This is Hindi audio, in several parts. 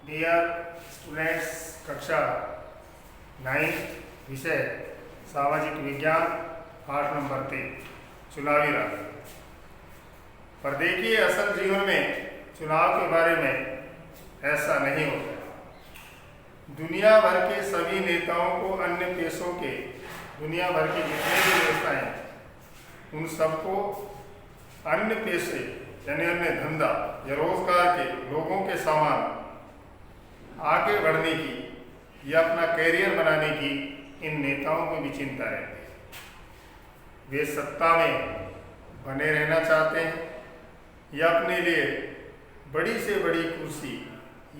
डियर स्टूडेंट्स, कक्षा 9 विषय सामाजिक विज्ञान, पाठ नंबर 3 चुनावी राजनीति। पर देखिए, असल जीवन में चुनाव के बारे में ऐसा नहीं होता। दुनिया भर के सभी नेताओं को अन्य देशों के दुनिया भर के जितने भी नेता हैं उन सबको अन्य पेशे यानी अन्य धंधा या रोजगार के लोगों के समान आगे बढ़ने की या अपना कैरियर बनाने की इन नेताओं में भी चिंता रहती है। वे सत्ता में बने रहना चाहते हैं या अपने लिए बड़ी से बड़ी कुर्सी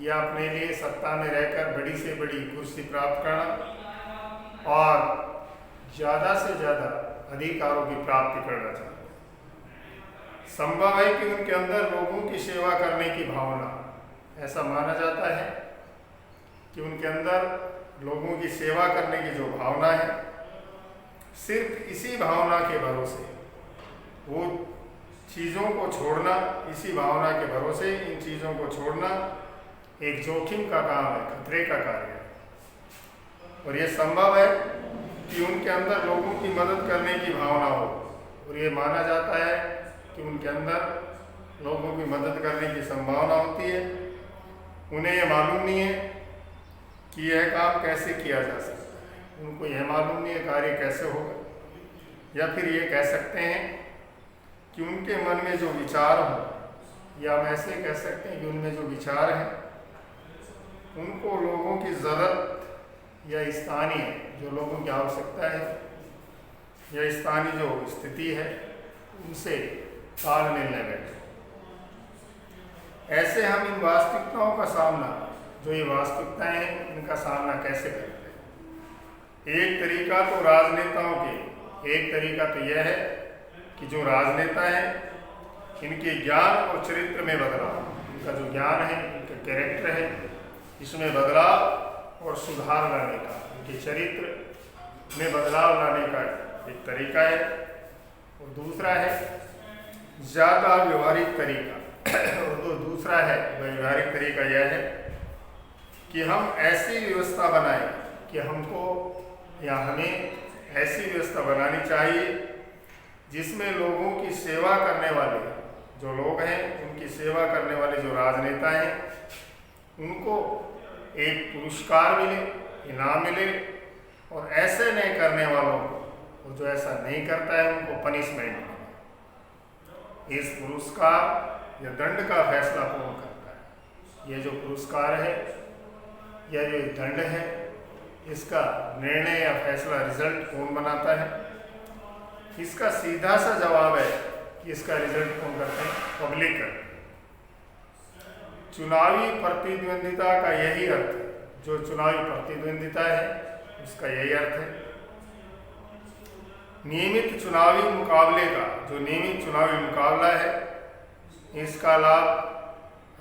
या अपने लिए सत्ता में रहकर बड़ी से बड़ी कुर्सी प्राप्त करना और ज़्यादा से ज़्यादा अधिकारों की प्राप्ति करना चाहते हैं। संभव है कि उनके अंदर लोगों की सेवा करने की भावना, ऐसा माना जाता है कि उनके अंदर लोगों की सेवा करने की जो भावना है, सिर्फ इसी भावना के भरोसे वो चीज़ों को छोड़ना, इसी भावना के भरोसे इन चीज़ों को छोड़ना एक जोखिम का काम है, खतरे का कार्य है। और ये संभव है कि उनके अंदर लोगों की मदद करने की भावना हो, और ये माना जाता है कि उनके अंदर लोगों की मदद करने की संभावना होती है। उन्हें यह मालूम नहीं है कि यह काम कैसे किया जा सकता है, उनको यह मालूम नहीं है कार्य कैसे होगा, या फिर ये कह सकते हैं कि उनके मन में जो विचार हो, या हम ऐसे कह सकते हैं कि उनमें जो विचार हैं उनको लोगों की ज़रूरत या स्थानीय जो लोगों की आवश्यकता है या स्थानीय जो स्थिति है उनसे तालमेल न बैठे। ऐसे हम इन वास्तविकताओं का सामना, जो ये वास्तविकताएं हैं, इनका सामना कैसे करते हैं। एक तरीका तो राजनेताओं के, एक तरीका तो यह है कि जो राजनेता हैं इनके ज्ञान और चरित्र में बदलाव, इनका जो ज्ञान है, इनका कैरेक्टर है, इसमें बदलाव और सुधार लाने का, इनके चरित्र में बदलाव लाने का एक तरीका है। और दूसरा है ज़्यादा व्यवहारिक तरीका, और दूसरा है व्यवहारिक तरीका यह है कि हम ऐसी व्यवस्था बनाएं कि हमको या हमें ऐसी व्यवस्था बनानी चाहिए जिसमें लोगों की सेवा करने वाले जो लोग हैं, उनकी सेवा करने वाले जो राजनेता हैं, उनको एक पुरस्कार मिले, इनाम मिले, और ऐसे नहीं करने वालों को, और जो ऐसा नहीं करता है उनको पनिशमेंट मिले। इस पुरस्कार या दंड का फैसला कौन करता है? ये जो पुरस्कार है या जो दंड है, इसका निर्णय या फैसला, रिजल्ट कौन बनाता है? इसका सीधा सा जवाब है कि इसका रिजल्ट कौन करते हैं? पब्लिक करते हैं। चुनावी प्रतिद्वंदिता का यही अर्थ है, जो चुनावी प्रतिद्वंदिता है उसका यही अर्थ है। नियमित चुनावी मुकाबले का, जो नियमित चुनावी मुकाबला है, इसका लाभ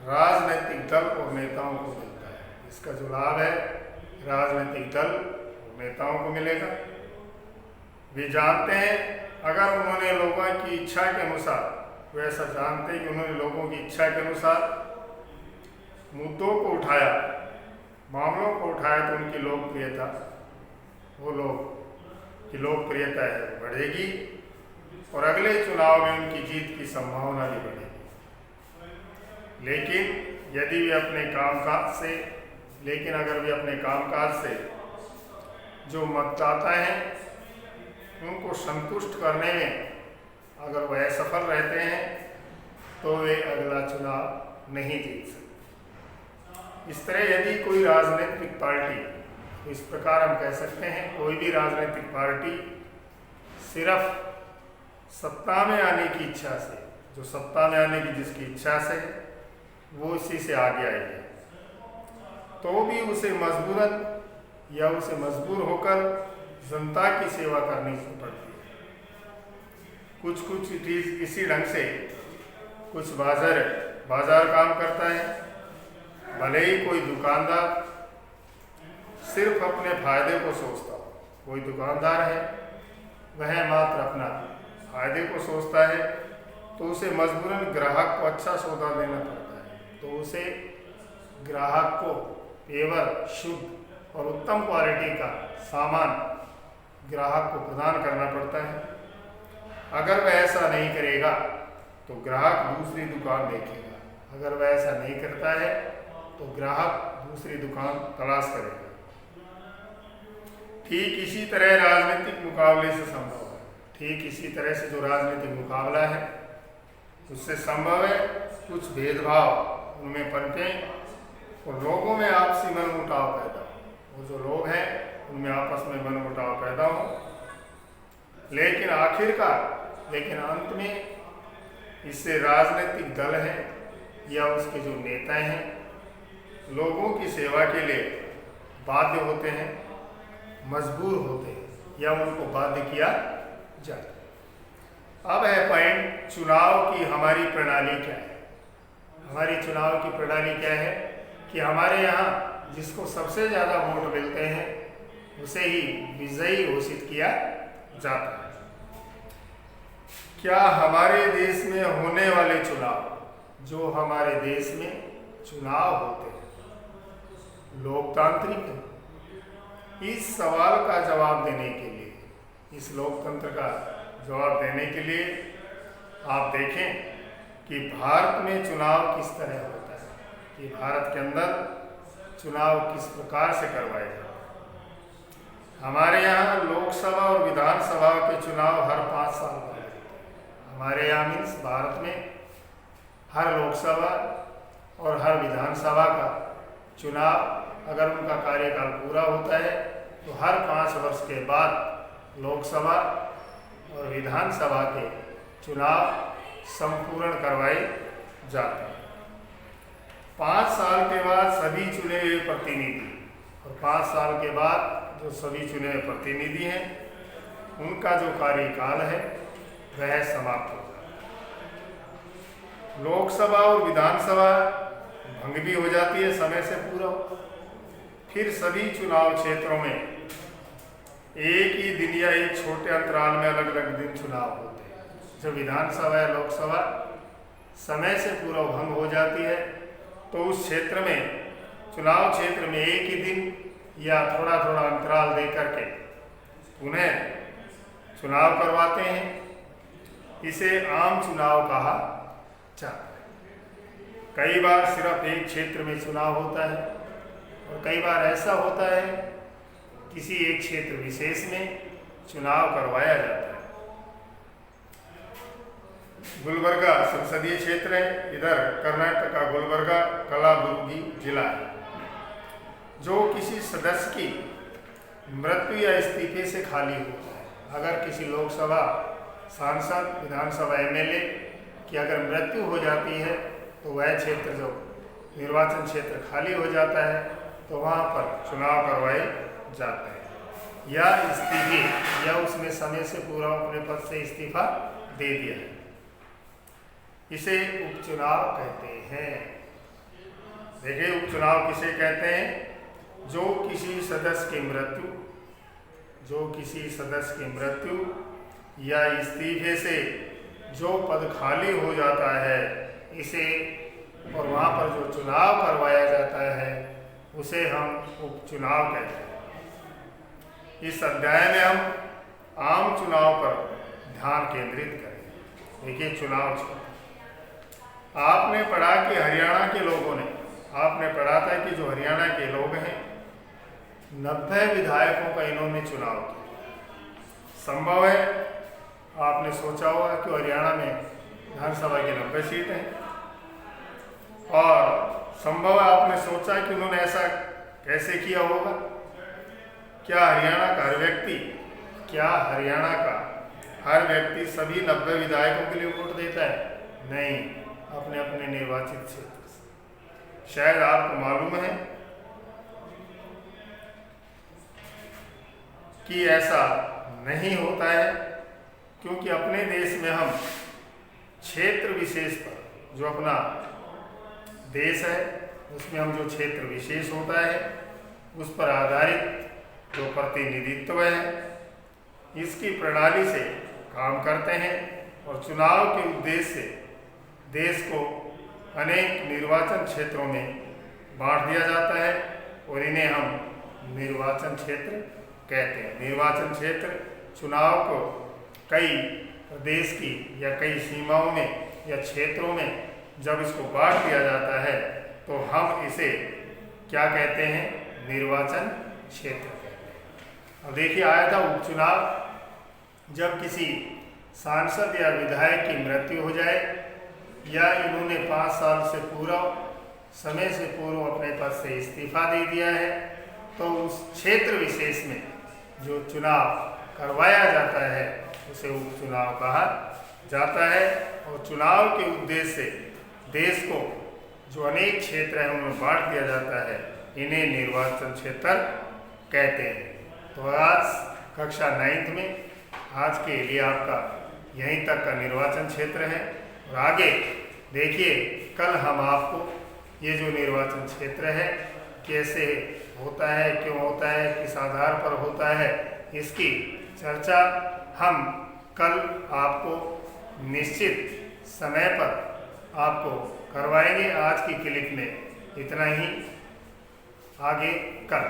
राजनीतिक दल और नेताओं को मिलता है। इसका जो लाभ है राजनीतिक दल और नेताओं को मिलेगा। वे जानते हैं अगर उन्होंने लोगों की इच्छा के अनुसार, वे ऐसा जानते हैं कि उन्होंने लोगों की इच्छा के अनुसार मुद्दों को उठाया, मामलों को उठाया, तो उनकी लोकप्रियता, वो लोग की लोकप्रियता है बढ़ेगी और अगले चुनाव में उनकी जीत की संभावना भी बढ़ेगी। लेकिन यदि वे अपने कामकाज से, लेकिन अगर वे अपने कामकाज से जो मतदाता हैं उनको संतुष्ट करने में अगर वह असफल रहते हैं तो वे अगला चुनाव नहीं जीत सकते। इस तरह यदि कोई राजनीतिक पार्टी, तो इस प्रकार हम कह सकते हैं कोई भी राजनीतिक पार्टी सिर्फ सत्ता में आने की इच्छा से, जो सत्ता में आने की जिसकी इच्छा से वो इसी से आगे आई है, तो भी उसे मजबूरन या उसे मजबूर होकर जनता की सेवा करनी पड़ती है। कुछ इसी ढंग से कुछ बाजार काम करता है। भले ही कोई दुकानदार सिर्फ अपने फायदे को सोचता हो, कोई दुकानदार है वह मात्र अपना फायदे को सोचता है, तो उसे मजबूरन ग्राहक को अच्छा सौदा देना पड़ता है, तो उसे ग्राहक को पेवर, शुद्ध और उत्तम क्वालिटी का सामान ग्राहक को प्रदान करना पड़ता है। अगर वह ऐसा नहीं करेगा तो ग्राहक दूसरी दुकान देखेगा। अगर वह ऐसा नहीं करता है तो ग्राहक दूसरी दुकान तलाश करेगा। ठीक इसी तरह राजनीतिक मुकाबले से संभव है। ठीक इसी तरह से जो राजनीतिक मुकाबला है उससे संभव है कुछ भेदभाव उनमें पनपे और लोगों में आपसी मनमुटाव पैदा हो। वो जो लोग हैं उनमें आपस में मनमुटाव पैदा हो, लेकिन अंत में इससे राजनीतिक दल है या उसके जो नेता हैं लोगों की सेवा के लिए बाध्य होते हैं, मजबूर होते हैं या उनको बाध्य किया जाता है। अब है पॉइंट, चुनाव की हमारी प्रणाली क्या है। हमारी चुनाव की प्रणाली क्या है कि हमारे यहाँ जिसको सबसे ज़्यादा वोट मिलते हैं उसे ही विजयी घोषित किया जाता है। क्या हमारे देश में होने वाले चुनाव, जो हमारे देश में चुनाव होते हैं, लोकतांत्रिक है? इस सवाल का जवाब देने के लिए, इस लोकतंत्र का जवाब देने के लिए आप देखें कि भारत में चुनाव किस तरह होता है, कि भारत के अंदर चुनाव किस प्रकार से करवाए जाते हैं। हमारे यहाँ लोकसभा और विधानसभा के चुनाव हर 5 साल बाद होते हैं। हमारे यहाँ मीन्स भारत में हर लोकसभा और हर विधानसभा का चुनाव, अगर उनका कार्यकाल पूरा होता है तो हर 5 वर्ष के बाद लोकसभा और विधानसभा के चुनाव संपूर्ण करवाए जाते हैं। 5 साल के बाद सभी चुने हुए प्रतिनिधि और 5 साल के बाद जो सभी चुने हुए प्रतिनिधि हैं उनका जो कार्यकाल है वह समाप्त हो जाता है। लोकसभा और विधानसभा भंग भी हो जाती है समय से पूरा। फिर सभी चुनाव क्षेत्रों में एक ही दिन या एक छोटे अंतराल में अलग अलग दिन चुनाव होते हैं। जब विधानसभा या लोकसभा समय से पूरा भंग हो जाती है तो उस क्षेत्र में, चुनाव क्षेत्र में एक ही दिन या थोड़ा थोड़ा अंतराल दे करके पुनः चुनाव करवाते हैं। इसे आम चुनाव कहा जाता है। कई बार सिर्फ एक क्षेत्र में चुनाव होता है और कई बार ऐसा होता है किसी एक क्षेत्र विशेष में चुनाव करवाया जाता है। गुलबर्गा संसदीय क्षेत्र है, इधर कर्नाटक का गुलबर्गा कलाबुर्गी जिला है, जो किसी सदस्य की मृत्यु या इस्तीफे से खाली होता है। अगर किसी लोकसभा सांसद, विधानसभा एमएलए की अगर मृत्यु हो जाती है तो वह क्षेत्र, जो निर्वाचन क्षेत्र खाली हो जाता है तो वहाँ पर चुनाव करवाए जाते हैं, या इस्तीफे या उसमें समय से पूरा अपने पद से इस्तीफा दे दिया है। इसे उपचुनाव कहते हैं। देखिए, उपचुनाव किसे कहते हैं? जो किसी सदस्य की मृत्यु या इस्तीफे से जो पद खाली हो जाता है इसे, और वहाँ पर जो चुनाव करवाया जाता है उसे हम उपचुनाव कहते हैं। इस अध्याय में हम आम चुनाव पर ध्यान केंद्रित करेंगे। देखिए, चुनाव क्षेत्र आपने पढ़ा कि हरियाणा के लोगों ने, आपने पढ़ा था कि जो हरियाणा के लोग हैं 90 विधायकों का इन्होंने चुनाव किया। संभव है, आपने सोचा होगा कि हरियाणा में विधानसभा की 90 सीटें हैं, और संभव है आपने सोचा कि उन्होंने ऐसा कैसे किया होगा। क्या हरियाणा का हर व्यक्ति सभी 90 विधायकों के लिए वोट देता है? नहीं, अपने अपने निर्वाचित क्षेत्र से। शायद आपको मालूम है कि ऐसा नहीं होता है, क्योंकि अपने देश में हम क्षेत्र विशेष पर, जो अपना देश है उसमें हम जो क्षेत्र विशेष होता है उस पर आधारित जो प्रतिनिधित्व है इसकी प्रणाली से काम करते हैं, और चुनाव के उद्देश्य से देश को अनेक निर्वाचन क्षेत्रों में बांट दिया जाता है और इन्हें हम निर्वाचन क्षेत्र कहते हैं। निर्वाचन क्षेत्र चुनाव को कई प्रदेश की या कई सीमाओं में या क्षेत्रों में जब इसको बांट दिया जाता है तो हम इसे क्या कहते हैं? निर्वाचन क्षेत्र कहते हैं। अब देखिए, आया था उपचुनाव। जब किसी सांसद या विधायक की मृत्यु हो जाए या इन्होंने 5 साल से समय से पूर्व अपने पद से इस्तीफा दे दिया है तो उस क्षेत्र विशेष में जो चुनाव करवाया जाता है उसे उपचुनाव कहा जाता है। और चुनाव के उद्देश्य से देश को जो अनेक क्षेत्र हैं उनमें बांट दिया जाता है, इन्हें निर्वाचन क्षेत्र कहते हैं। तो आज कक्षा 9th में आज के लिए आपका यहीं तक का निर्वाचन क्षेत्र है। और आगे देखिए, कल हम आपको ये जो निर्वाचन क्षेत्र है कैसे होता है, क्यों होता है, किस आधार पर होता है, इसकी चर्चा हम कल आपको निश्चित समय पर आपको करवाएंगे। आज की क्लिप में इतना ही, आगे कल।